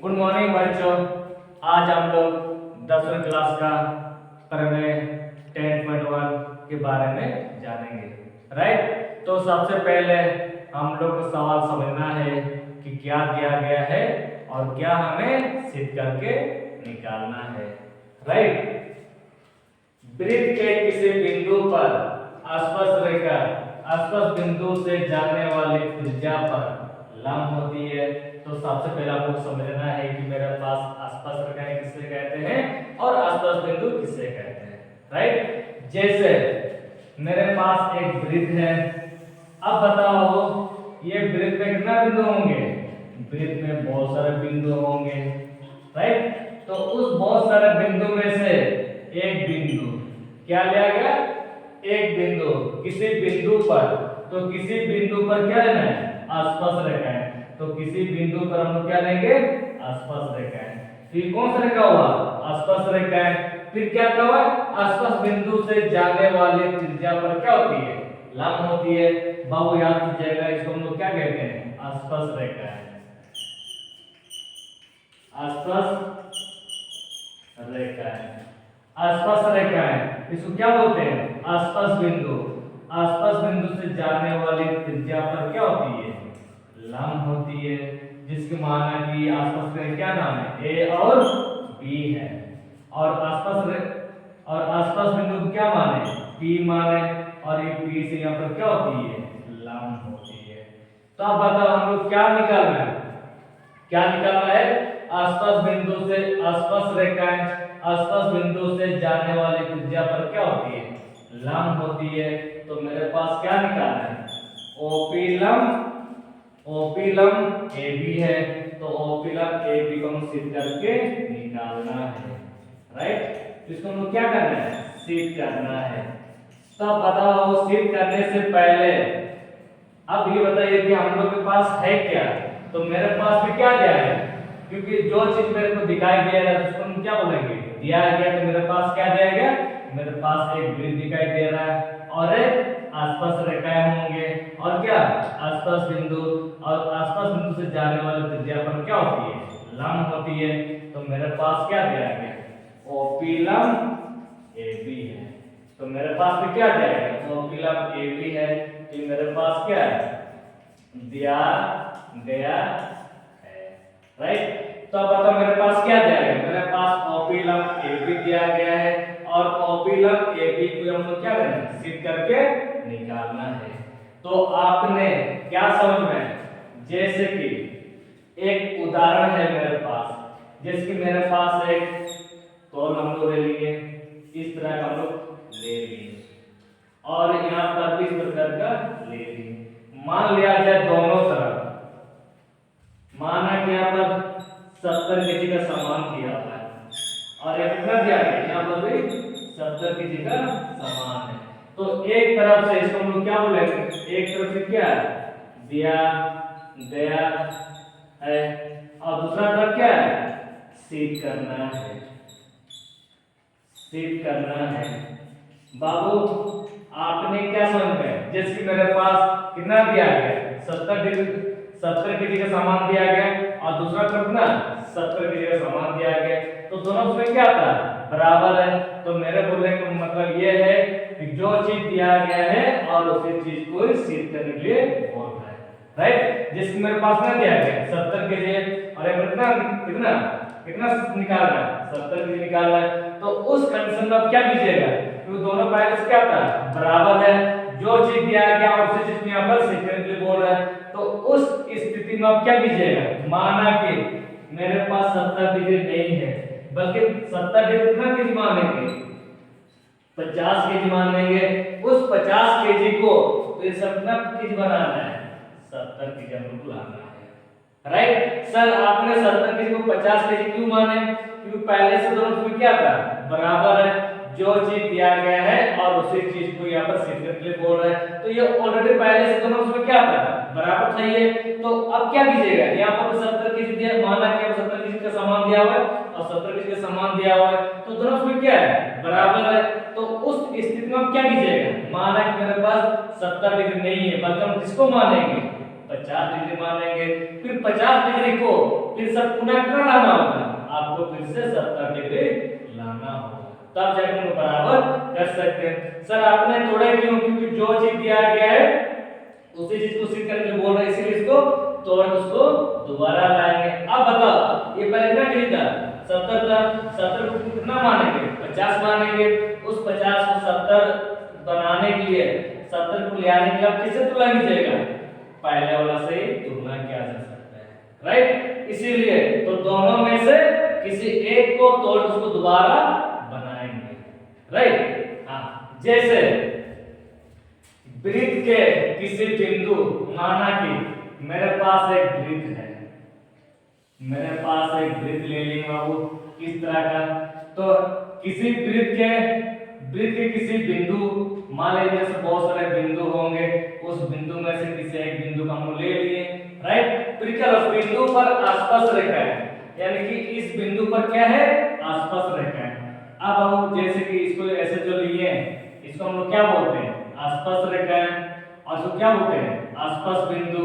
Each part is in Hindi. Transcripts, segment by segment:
गुड मॉर्निंग बच्चों। आज हम लोग 10वीं क्लास का प्रमेय 10.1 के बारे में जानेंगे। राइट, तो सबसे पहले हम लोग को सवाल समझना है कि क्या दिया गया है और क्या हमें सिद्ध करके निकालना है। राइट, वृत्त के किसी बिंदु पर स्पर्श बिंदु से जाने वाली त्रिज्या पर लंब होती है। तो सबसे पहले आपको समझना है कि मेरे पास स्पर्श रेखाएं किसे कहते हैं और स्पर्श बिंदु किसे कहते हैं। राइट, जैसे मेरे पास एक वृत्त है। अब बताओ ये वृत्त में कितना बिंदु होंगे? वृत्त में बहुत सारे बिंदु होंगे। राइट, तो उस बहुत सारे बिंदु में से एक बिंदु क्या लिया गया? एक बिंदु किसी बिंदु पर, तो किसी बिंदु पर क्या लेना है? स्पर्श रेखाएं। तो किसी बिंदु पर हम लोग क्या लेंगे? स्पर्श रेखाएं। तो ये कौन सा रेखा हुआ? स्पर्श रेखाएं। फिर क्या हुआ? स्पर्श बिंदु से जाने वाली त्रिज्या पर क्या होती है? लंब होती है। बाबू याद कीजिएगा, इसको हम लोग क्या कहते हैं? स्पर्श रेखाएं। स्पर्श रेखाएं, स्पर्श रेखाएं इसको क्या बोलते हैं? स्पर्श बिंदु। स्पर्श बिंदु से जाने वाली त्रिज्या पर क्या होती है? लंब होती है, जिसकी माना कि स्पर्श रेखा क्या नाम है? ए और बी है। और स्पर्श बिंदु क्या माने? पी माने। और ये पी से यहाँ पर क्या होती है? लंब होती है। तो अब बताओ हम लोग क्या निकालना है? क्या निकालना है? स्पर्श बिंदु से स्पर्श रेखाएं स्पर्श बिंदु से जाने वाली त्रिज्या पर क्या होती है? लंब होती है। तो मेरे पास क्या निकालना है? ओपी लंब, ओपी लंब AB है। तो ओपी लंब AB को हम सिद्ध करके निकालना है। राइट, इसको हम लोग क्या करना है? सिद्ध करना है। तो अब बताओ सिद्ध करने से पहले अब ये बताइए कि हम लोग के पास है क्या? तो मेरे पास भी क्या दिया है? क्योंकि जो चीज मेरे को दिखाई दे रहा है उसको हम क्या बोलेंगे? दिया गया। तो मेरे पास क्या दिया गया? मेरे पास एक वृत्त दिखाई दे रहा है और एक स्पर्श रेखाएं होंगे और क्या? स्पर्श बिंदु। और स्पर्श बिंदु से जाने वाली त्रिज्या पर क्या होती है? लंब होती है। तो मेरे पास क्या दिया गया? ओपी लंब AB है। तो मेरे पास भी क्या दिया गया? ओपी लंब AB है। तो मेरे पास क्या है? दिया गया है। राइट, तो अब बताओ मेरे पास क्या दिया गया? मेरे पास ओपी लंब AB दिया गया है और ओपी लंब AB को हम लोग क्या करना है? सिद्ध करके निकालना है। तो आपने क्या समझ में, जैसे कि एक उदाहरण है मेरे पास, जैसे कि मेरे पास एक तौल हम लोग ले लिए, इस तरह का हम लोग ले लिए और यहाँ पर भी इस प्रकार का ले लिए। मान लिया जाए दोनों तरफ, माना कि यहाँ पर 70 केजी का सामान दिया हुआ है और एक कितना दिया गया? यहाँ पर भी 70 केजी का सामान है। तो एक तरफ से इसको हम लोग क्या बोलेंगे? एक तरफ से क्या है? दिया गया है और दूसरा तरफ क्या है? सिद्ध करना है, सिद्ध करना है। बाबू आपने क्या समझ में, जैसे कि मेरे पास कितना दिया गया? 70 केजी का सामान दिया गया और दूसरा तरफ ना 70 केजी का सामान दिया गया। तो दोनों उसमें क्या था? बराबर है। तो मेरे बोलने का मतलब ये है कि जो चीज दिया गया है और उसी चीज को सिद्ध करने के लिए बोल रहा है। राइट, जिसमें मेरे पास ना दिया गया 70 केजी और एक कितना कितना कितना निकालना है? 70 केजी निकालना है। तो उस कंडीशन में आप क्या कीजिएगा? क्योंकि दोनों पहले से क्या था? बराबर है। जो चीज दिया गया और उसी चीज को यहाँ पर सिद्ध करने के लिए बोल रहा है। तो उस स्थिति में आप क्या कीजिएगा? माना कि मेरे पास 70 डिग्री नहीं है, बल्कि 70 डिग्री कितना केजी मानेंगे? 50 केजी मानेंगे। उस 50 केजी को तो ये सब कितना केजी बनाना है? 70 केजी हम लोग लाना है। राइट, सर आपने 70 केजी को 50 केजी क्यों माने? क्योंकि पहले से दोनों में क्या था? बराबर है। जो चीज दिया गया है और उसी चीज को यहाँ पर सिद्ध करने के लिए बोल रहा है। तो ये ऑलरेडी पहले से दोनों में क्या था? बराबर था ये। तो अब क्या कीजिएगा? यहाँ पर 70 केजी दिया, माना कि 70 केजी का सामान दिया हुआ है और 70 केजी का सामान दिया हुआ है। तो दोनों में क्या है? बराबर है। तो उस स्थिति में हम क्या कीजिएगा? माना कि मेरे पास 70 डिग्री नहीं है, बल्कि हम किसको मानेंगे? 50 डिग्री मानेंगे। फिर 50 डिग्री को फिर सब पुनः कितना लाना होगा, आपको फिर से 70 डिग्री लाना होगा, तब जाकर हम बराबर कर सकते हैं। सर आपने तोड़े क्यों, क्योंकि जो चीज दिया गया है उसी चीज को सिद्ध करके बोल रहे हैं, इसीलिए इसको तोड़ उसको दोबारा लाएंगे। अब बताओ ये पहले क्या कही था, 70 था, 70 को कितना मानेंगे, 50 मानेंगे। उस 50 को 70 बनाने के लिए 70 को ले आने के लिए आप किससे तुलना कीजिएगा, पहले वाला से ही तुलना किया जा सकता है, राइट। इसीलिए तो दोनों में से किसी एक को तोड़ उसको दोबारा बनाएंगे, राइट। हाँ, जैसे वृत्त के किसी बिंदु, माना कि मेरे पास एक वृत्त है, मेरे पास एक वृत्त ले लिया बाबू किस तरह का, तो किसी वृत्त के किसी बिंदु, मान लीजिए जैसे बहुत सारे बिंदु होंगे, उस बिंदु में से किसी एक बिंदु का हम ले लिए, राइट। फिर क्या बिंदु पर आसपास रेखा है, यानी कि इस बिंदु पर क्या है, आसपास रेखा है। अब हम जैसे कि इसको ऐसे जो लिए इसको हम लोग क्या बोलते हैं, आसपास रेखा है, और इसको क्या बोलते हैं, आसपास बिंदु।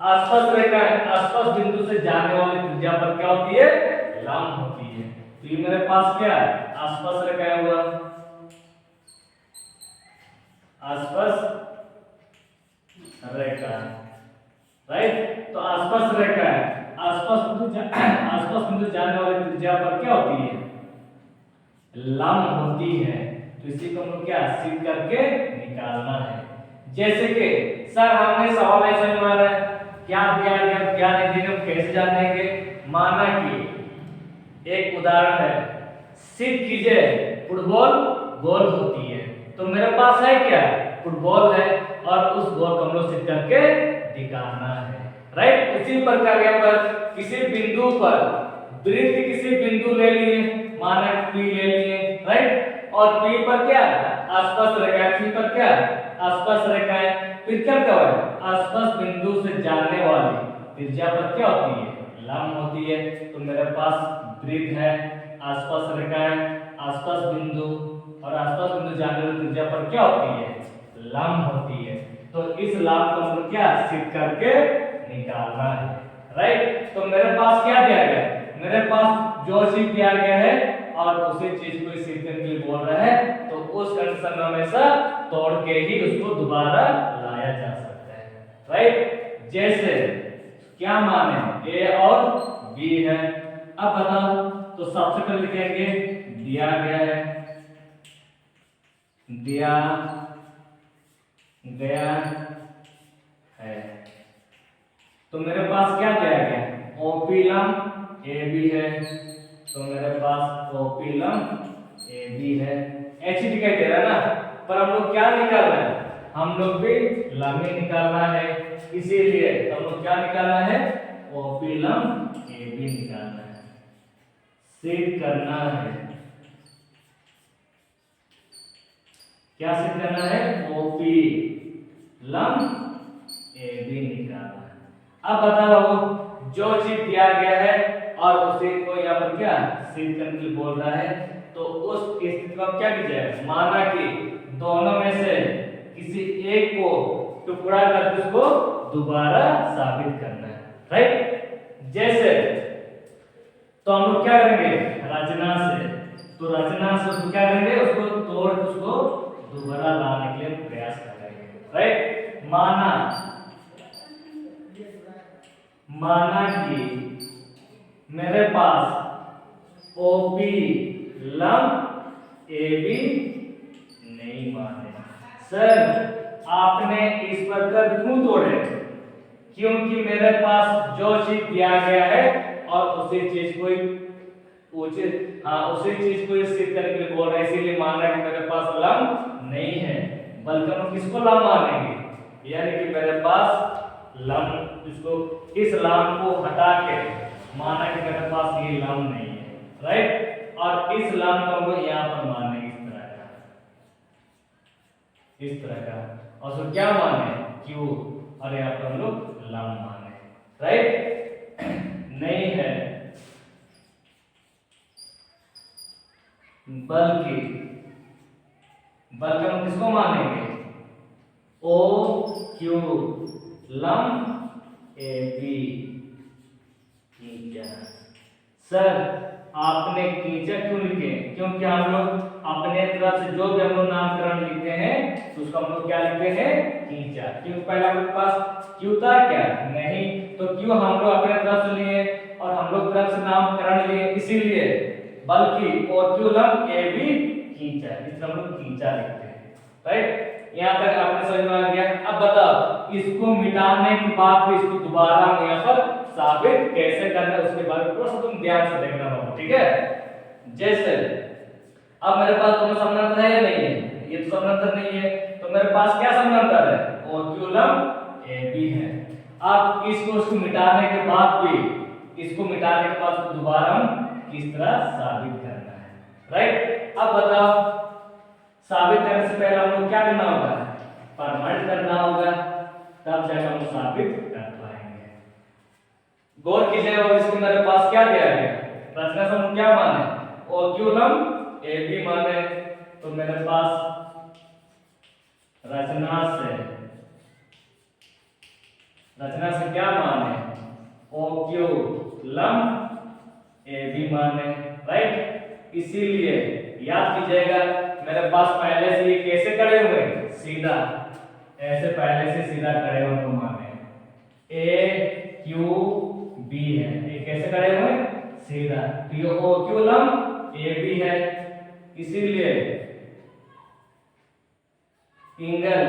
आसपास रेखा है, आसपास बिंदु से जाने वाली त्रिज्या पर क्या होती है, लंब होती है। तो ये मेरे पास क्या है, आसपास रेखा हुआ, आसपास रेखा, राइट। तो आसपास रेखा है, आसपास बिंदु जाने वाली त्रिज्या पर क्या होती है, लंब होती है। तो इसी को हम लोग क्या सिद्ध करके निकालना है। जैसे कि सर हमने सवाल ऐसा मारा है, क्या दिया गया क्या नहीं दिया, कैसे जानेंगे। माना कि एक उदाहरण है, सिद्ध कीजिए फुटबॉल गोल होती है। तो मेरे पास है क्या, फुटबॉल है, और उस गोल को हम लोग सिद्ध करके दिखाना है, राइट। इसी प्रकार यहाँ पर किसी बिंदु पर वृत्त किसी बिंदु ले लिए, माना P ले लिए, राइट। और P पर क्या आसपास रेखा है, P पर क्या आसपास रेखा है। फिर क्या है, आसपास बिंदु से जाने वाली त्रिज्या पर क्या होती है, लंब होती है। तो मेरे पास वृत्त है, आसपास रेखा है, आसपास बिंदु, और आसपास बिंदु जाने वाली त्रिज्या पर क्या होती है, लंब होती है। तो इस लंब को हम लोग क्या सिद्ध करके निकालना है, राइट। तो मेरे पास क्या दिया गया, मेरे पास जो चीज दिया गया है और उसी चीज को सिद्ध करने के लिए बोल रहा है, तो उस कंडीशन में हमेशा तोड़ के ही उसको दोबारा लाया जा सकता है, राइट। जैसे क्या माने A और B है। अब बताओ, तो सबसे पहले लिखेंगे दिया गया है, दिया गया है। तो मेरे पास क्या दिया गया, OP लंब AB है। तो मेरे पास OP लंब AB है, ऐसे दिखाई दे रहा है ना। पर हम लोग क्या निकाल रहे हैं, हम लोग भी लंब ही निकालना है, इसीलिए हम लोग क्या निकालना है, OP लंब AB निकालना है, सिद्ध करना है। क्या सिद्ध करना है, OP लंब AB निकालना है। अब बताओ, जो चीज दिया गया है और उसी को यहाँ पर क्या सिद्ध करने के लिए बोल रहा है, तो उस स्थिति को आप क्या कीजिए, माना कि दोनों में से किसी एक को टुकड़ा करके उसको दोबारा साबित करना है, राइट। जैसे तो हम लोग क्या करेंगे, रचना से, तो रचना से उसको क्या करेंगे, उसको तोड़ उसको दोबारा लाने के लिए प्रयास करेंगे, राइट। माना कि मेरे पास OP लंब AB नहीं माने। सर आपने इस प्रकार क्यों तोड़े, क्योंकि मेरे पास जो चीज दिया गया है और उसी चीज को उसी चीज को सिद्ध करने के लिए बोल रहे हैं, इसीलिए मान रहे हैं कि मेरे पास लंब नहीं है, बल्कि हम किसको लंब मानेंगे, यानी कि मेरे पास लंब, इसको इस लंब को हटा के माना कि मेरे पास ये लंब नहीं है, राइट। और इस लंब को हम यहाँ पर मानेंगे इस तरह का, और तो क्या माने Q, और यहाँ पर हम लोग लंब माने, राइट। नहीं है, बल्कि हम किसको मानेंगे, OQ लंब AB, ठीक खींचा। सर आपने खींचा क्यों लिखे? क्योंकि हम लोग अपने तरफ से जो भी हम लोग नामकरण लिखते हैं तो उसको हम लोग क्या लिखते हैं? खींचा। क्योंकि पहले हम लोग पास क्यों था क्या? नहीं। तो क्यों हम लोग अपने तरफ से लिए और हम लोग तरफ से नामकरण लिए इसीलिए, बल्कि ओक्यूलम ए भी खींचा, इसलिए हम लोग खींचा लिखते हैं। राइट, यहाँ तक आपने समझ में आ गया। अब बताओ इसको मिटाने के बाद भी इसको दोबारा हम यहाँ पर साबित कैसे करना है उसके बारे में थोड़ा सा तुम ध्यान से देखना होगा, ठीक है? जैसे अब मेरे पास दोनों समानांतर है या नहीं है? ये तो समानांतर नहीं है, तो मेरे पास क्या समानांतर है? ओक्यूलम ए बी है। अब इसको मिटाने के बाद भी, इसको मिटाने के बाद दोबारा हम किस तरह साबित करना है? राइट, अब बताओ साबित करने से पहले हम लोग क्या करना होगा? परमानेंट करना होगा, तब जाकर हम साबित कर पाएंगे। गौर कीजिएगा, और इसको मेरे पास क्या दिया गया? रचना से हम क्या माने? ओक्यूलम ए बी माने, तो मेरे पास रचना से क्या माने? ओक्यूलम ए बी माने। राइट, इसीलिए याद कीजिएगा मेरे पास पहले से ये कैसे खड़े हुए? सीधा, ऐसे पहले से सीधा खड़े हुए तो माने ए क्यू बी है। ये कैसे खड़े हुए? सीधा। तो ये ओक्यूलम ए बी है, इसीलिए एंगल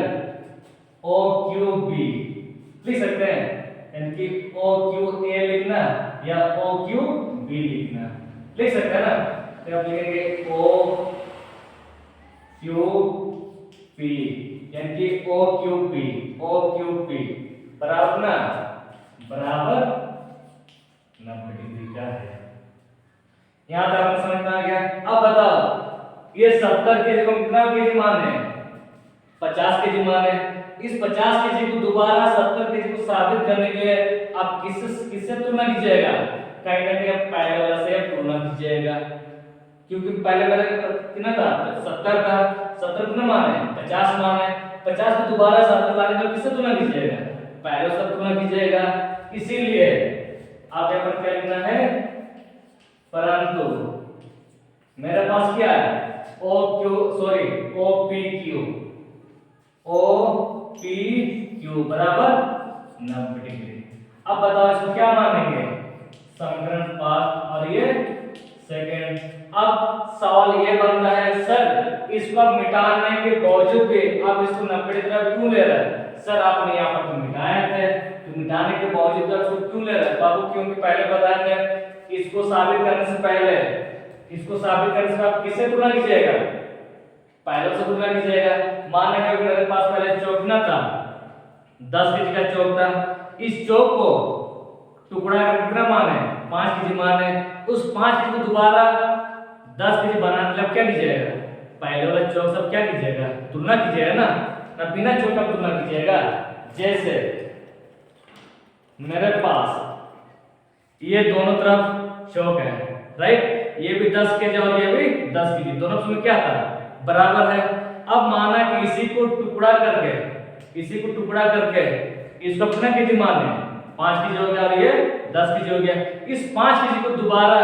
ओ क्यू बी लिख सकते हैं, यानी कि ओ क्यू ए लिखना या ओ क्यू बी लिखना, लिख सकते हैं ना? तो आप लिखेंगे ओ क्यू पी, यानी कि ओ क्यू पी बराबर ना, बराबर 90 डिग्री का है। यहां तक आपको समझ में आ गया। अब बताओ ये 70 केजी को कितना केजी माने? 50 केजी माने। इस 50 केजी को दोबारा 70 केजी को साबित करने के लिए आप किससे तुलना कीजिएगा? कहीं ना कहीं आप पहले वाला से तुलना कीजिएगा, क्योंकि पहले वाला कितना था? 70 था। 70 कितना माने? 50 माने। 50 को दोबारा 70 लाने पर किससे तुलना कीजिएगा? पहले से तुलना कीजिएगा। इसीलिए आप यहाँ पर क्या लिखना है? परंतु मेरे पास क्या है? ओ पी क्यू बराबर 90 डिग्री। अब बताओ इसको क्या मानेंगे? समीकरण 5 और ये सेकंड। अब सवाल ये बनता है सर इसको अब मिटाने के बावजूद भी आप इसको 90 डिग्री क्यों ले रहे हैं? सर आपने यहाँ पर तो मिटाए थे, तो मिटाने के बावजूद आप इसको क्यों ले रहे हैं? बाबू क्योंकि पहले बताया थे इसको साबित करने से पहले, इसको साबित करने से आप किससे तुलना कीजिएगा? पहले से तुलना कीजिएगा। मान लें कि मेरे पास पहले चौक ना था, 10 केजी का चौक था। इस चौक को टुकड़ा कर कितना माने? 5 केजी माने। उस 5 केजी को दोबारा 10 केजी बनाने मतलब क्या कीजिएगा? पहले वाला चौक सब क्या कीजिएगा? तुलना कीजिएगा ना, ना बिना चौक का तुलना कीजिएगा। जैसे मेरे पास ये दोनों तरफ चौक है, राइट? ये भी 10 केजी और ये भी 10 केजी, दोनों में क्या था? बराबर है। अब माना कि इसी को टुकड़ा करके इसको कितना केजी माने? 5 केजी हो गया और ये 10 केजी हो गया। इस 5 केजी को दोबारा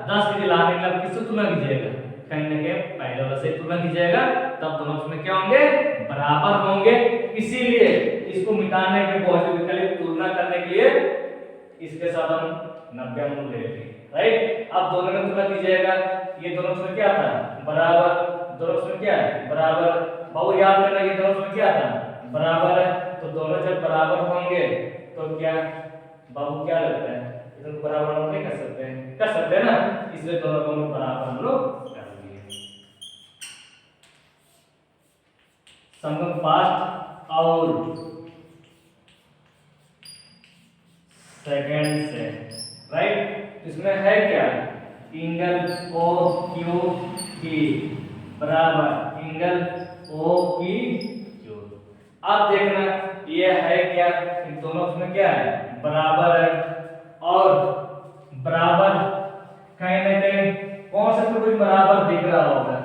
10 केजी लाने के लिए किससे तुलना कीजिएगा? कहीं ना कहीं पहले वाले से तुलना कीजिएगा, तब दोनों में क्या होंगे? बराबर होंगे। इसीलिए इसको मिटाने के बावजूद तुलना करने के लिए इसके साथ हम 90 हम ले लेते हैं, राइट? अब दोनों में तुलना कीजिएगा, ये दोनों में क्या था? बराबर। दोनों में क्या है? बराबर। बाबू याद करना ये दोनों में क्या था? बराबर है। तो दोनों जब बराबर होंगे तो क्या बाबू क्या लगता है? इधर बराबर हम नहीं कर सकते हैं? कर सकते हैं ना, इसलिए दोनों को बराबर हम लोग कर दिए। संगम फास्ट और सेकंड से, राइट? इसमें है क्या? एंगल ओ क्यू पी बराबर एंगल ओ पी क्यू। अब देखना ये है क्या? इन दोनों में क्या है? बराबर है। और बराबर कहीं ना कहीं कौन सा त्रिभुज बराबर दिख रहा होगा?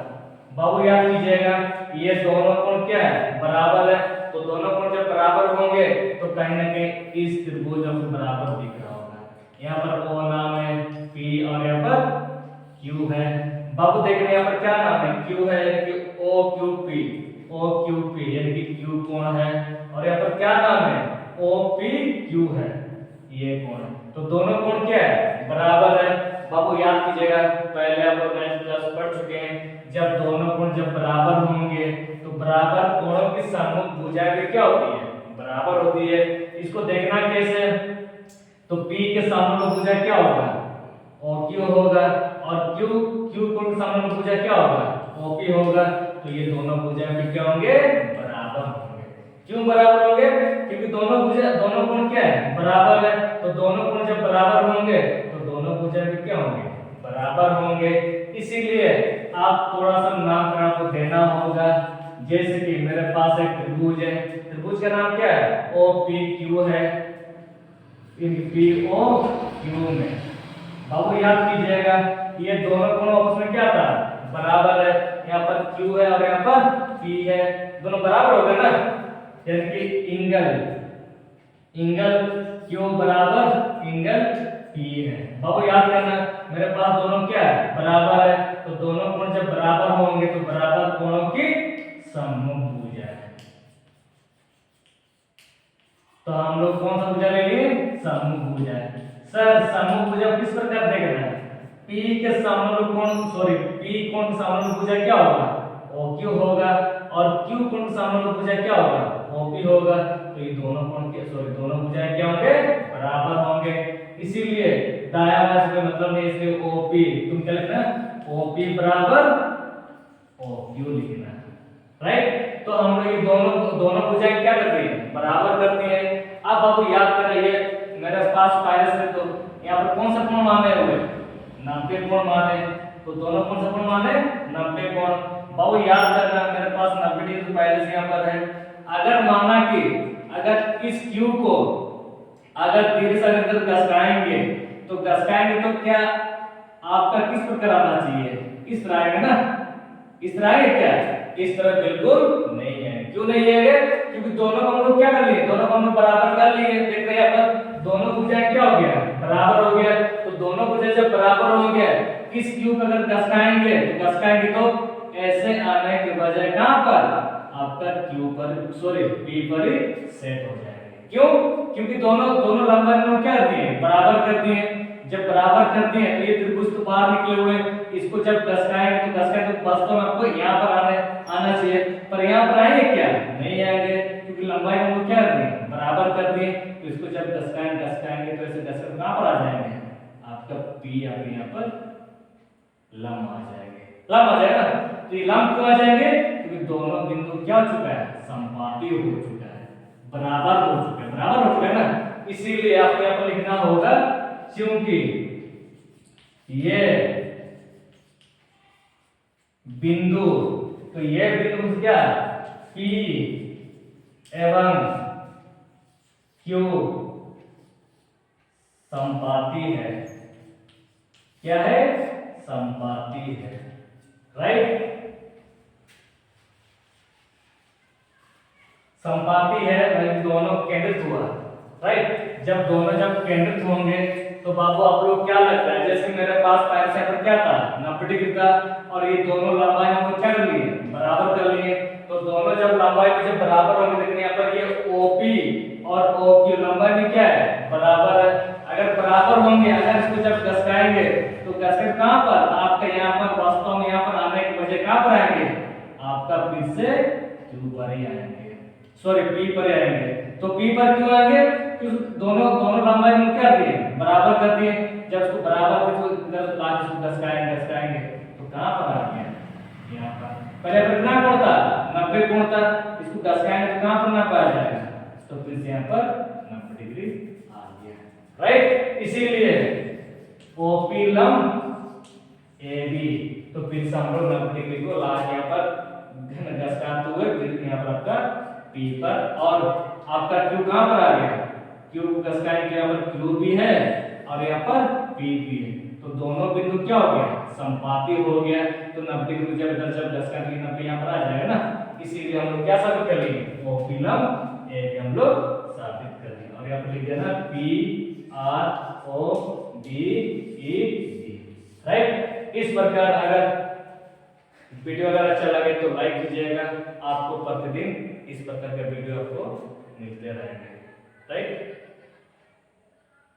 बाबू याद कीजिएगा ये दोनों कोण क्या है? बराबर है। तो दोनों कोण जब बराबर होंगे तो कहीं ना कहीं इस त्रिभुज में बराबर दिख रहा होगा। यहाँ पर ओ नाम है, बाबू देख रहे हैं यहाँ पर क्या नाम है, क्यू है यानी कि O Q P, O Q P यानी कि क्यू कोण है, और यहाँ पर क्या नाम है, ओ पी क्यू है, ये कोण है। तो दोनों कोण क्या है, बराबर है। बाबू याद कीजिएगा, पहले आप लोग 9th क्लास पढ़ चुके हैं, जब दोनों कोण जब बराबर होंगे तो बराबर कोणों की सम्मुख भुजाएं भी क्या होती है, बराबर होती है। इसको देखना कैसे, तो P के सामने भुजा क्या होगा, OQ होगा, और Q कोण के सामने भुजा क्या होगा, OP होगा। तो ये दोनों भुजाएं भी क्या होंगे, बराबर होंगे। क्यों बराबर होंगे, क्योंकि दोनों कोण क्या है, बराबर है। तो दोनों कोण जब बराबर होंगे तो दोनों भुजाएं भी क्या होंगे, बराबर होंगे। इसीलिए आप थोड़ा सा नाम आपको देना होगा, जैसे कि मेरे पास एक त्रिभुज है, त्रिभुज का नाम क्या है, OPQ है, इन POQ में। बाबू याद कीजिएगा, ये दोनों कोण आपस में क्या था, बराबर है। यहाँ पर Q है और यहाँ पर P है, दोनों बराबर हो गए ना, यानी कि एंगल Q बराबर एंगल P है। बाबू याद करना, मेरे पास दोनों क्या है, बराबर है। तो दोनों कोण जब बराबर होंगे तो बराबर कोणों की सम्मुख भुजा है। तो हम लोग कौन सा भुजा लेंगे, सम्मुख भुजा। सर सम्मुख भुजा किस प्रकार देखना है, P के सामने कोण P कोण के सामने भुजा क्या होगा, OQ होगा, और Q कोण के सामने भुजा क्या होगा, OP होगा। तो ये दोनों कोण के दोनों भुजाएं क्या होंगे, बराबर होंगे। इसीलिए दायां बाएं से मतलब नहीं, इसलिए OP तुम क्या लिखना, OP बराबर OQ लिखना, राइट। तो हम लोग ये दोनों भुजाएं क्या करती है, बराबर करती है। अब बाबू याद करिए, मेरे पास पहले से तो यहाँ पर कौन सा कोण माने हुए, 90 कोण माने। तो दोनों कौन सा कोण माने, 90 कोण। बाबू याद करना, मेरे पास 90 डिग्री तो पहले से यहाँ पर है। अगर माना कि अगर इस Q को अगर तीर से अगर घसकाएंगे तो क्या आपका किस प्रकार आना चाहिए, इस तरह आएगा ना, इस तरह आएगा क्या, इस तरह बिल्कुल नहीं है। क्यों नहीं है, क्योंकि दोनों को हम लोग क्या कर लिए, दोनों को हम लोग बराबर कर लिए। देख रहे हैं यहाँ पर दोनों भुजाएं क्या हो गया, बराबर हो गया। तो दोनों भुजाएं जब बराबर हो गया, इस Q को अगर घसकाएंगे तो ऐसे आने के बजाय कहां पर, आपका Q पर P पर ही सेट हो जाएगा। क्यों, क्योंकि दोनों लंबाई में क्या करती है, बराबर करती है। जब बराबर करती है तो ये त्रिभुज तो बाहर निकले हुए, इसको जब घसकाएंगे तो वास्तव में आपको यहाँ पर आना चाहिए, पर यहाँ पर आएंगे क्या, नहीं आएंगे, क्योंकि लंबाई में वो क्या करती है, बराबर करती है। तो इसको जब घसकाएंगे तो ऐसे घसकर कहां पर आ जाएंगे, आपका P यहाँ पर लंब आ जाएगा। तो ये लंब क्यों आ जाएंगे, क्योंकि दोनों बिंदु क्या हो चुका है, समपाती हो चुका है, बराबर हो चुका है ना। इसीलिए आपको यहाँ पर लिखना होगा, क्योंकि ये बिंदु, तो ये बिंदु क्या, P एवं Q समपाती है। क्या है, समपाती है, राइट। समपाती है, दोनों केंद्रित हुआ, राइट। जब दोनों केंद्रित होंगे तो बाबू आप लोग क्या लगता है, जैसे मेरे पास पहले से पर क्या था, 90 डिग्री था, और ये दोनों लंबाई हम क्या कर लिए, बराबर कर लिए। तो दोनों जब लंबाई में बराबर होंगे, देखिए यहाँ पर ये OP और OQ लंबाई में क्या है, बराबर है। अगर बराबर होंगे, अगर इसको जब घसकाएंगे तो घसकर कहां पर, आपका यहाँ पर वास्तव में यहाँ पर आने के बजाय कहां पर आएंगे, आपका फिर से Q पर ही आएंगे, P पर आएंगे। तो P पर क्यों आएंगे, क्योंकि दोनों लंबाई में क्या करती है, बराबर करती है। जब इसको बराबर इसको घसकाएंगे तो कहां पर आ गया, यहाँ पर। पहले पर कितना कोण था, 90 कोण था, इसको घसकाएंगे तो कहां पर ना पाया जाएगा, तो फिर से यहाँ पर 90 डिग्री आ गया, राइट। इसीलिए OP लंब AB, तो फिर से हम लोग 90 डिग्री को ला यहाँ पर घसकाते हुए फिर यहाँ पर आपका P पर, और आपका Q कहां पर आ गया, Q घसकाएंगे यहाँ पर Q भी है और यहाँ पर P भी है। तो दोनों बिंदु क्या हो गया, समपाती हो गया। तो 90 डिग्री जब घसकाएंगे 90 यहाँ पर आ जाएगा ना। इसीलिए हम लोग क्या साबित कर लेंगे, OP लंब AB हम लोग साबित कर लेंगे। और यहाँ पर लिख देना PROBEB, राइट। इस प्रकार अगर वीडियो अगर अच्छा लगे तो लाइक कीजिएगा। आपको प्रतिदिन इस प्रकार का वीडियो आपको मिलते रहेंगे, राइट।